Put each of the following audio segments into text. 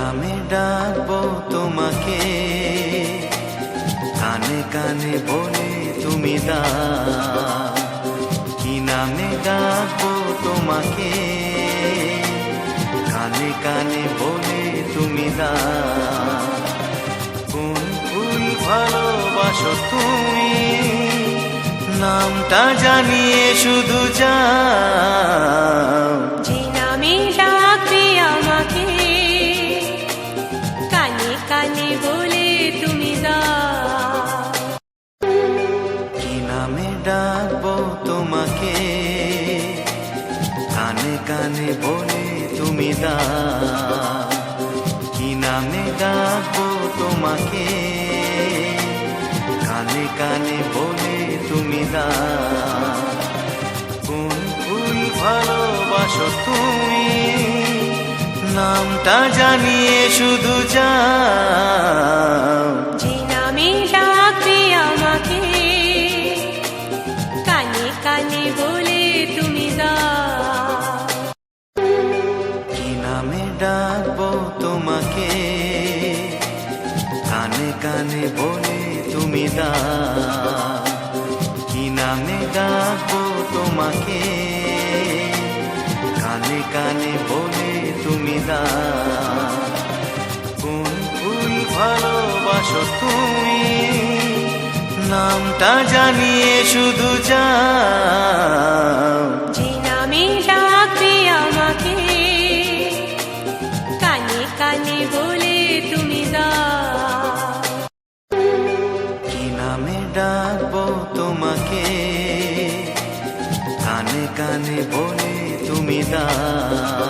নামে ডাকবো তোমাকে, কানে কানে বলে তুমি দাও। কি নামে ডাকবো তোমাকে, কানে কানে বলে তুমি দাও। কোন ফুল ভালোবাসো তুমি, নামটা জানিয়ে শুধু যাও। যে নামে ডাকবে আমাকে, কানে কানে বলে তুমি দাও। কি নামে ডাকবো তোমাকে, কানে কানে বলে তুমি দাও। কি নামে ডাকবো তোমাকে, কানে কানে বলে তুমি দাও। কোন ফুল ভালোবাসো তুমি, নামটা জানিয়ে শুধু যাও। যে নামে ডাকবে আমাকে, কানে কানে বলে তুমি দাও। কি নামে ডাকবো তোমাকে, কানে কানে বলে তুমি দাও। কি নামে ডাকবো তোমাকে, কানে কানে বলে তুমি দাও। কোন ফুল ভালোবাসো তুমি, নামটা জানিয়ে শুধু যাও। যে নামে ডাকবে আমাকে, কানে কানে বলে তুমি দাও। কি নামে ডাকবো তোমাকে, কানে কানে বলে তুমি দাও।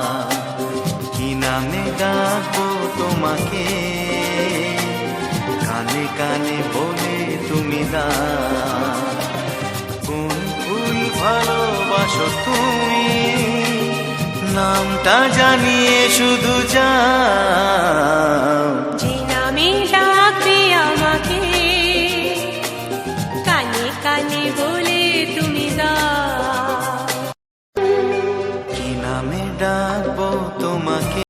কি নামে ডাকবো তোমাকে, কানে কানে বলে তুমি দাও। কোন ফুল ভালোবাসো তুমি, নামটা জানিয়ে শুধু যাও। যে নামে ডাকবে আমাকে, কানে কানে বলে তুমি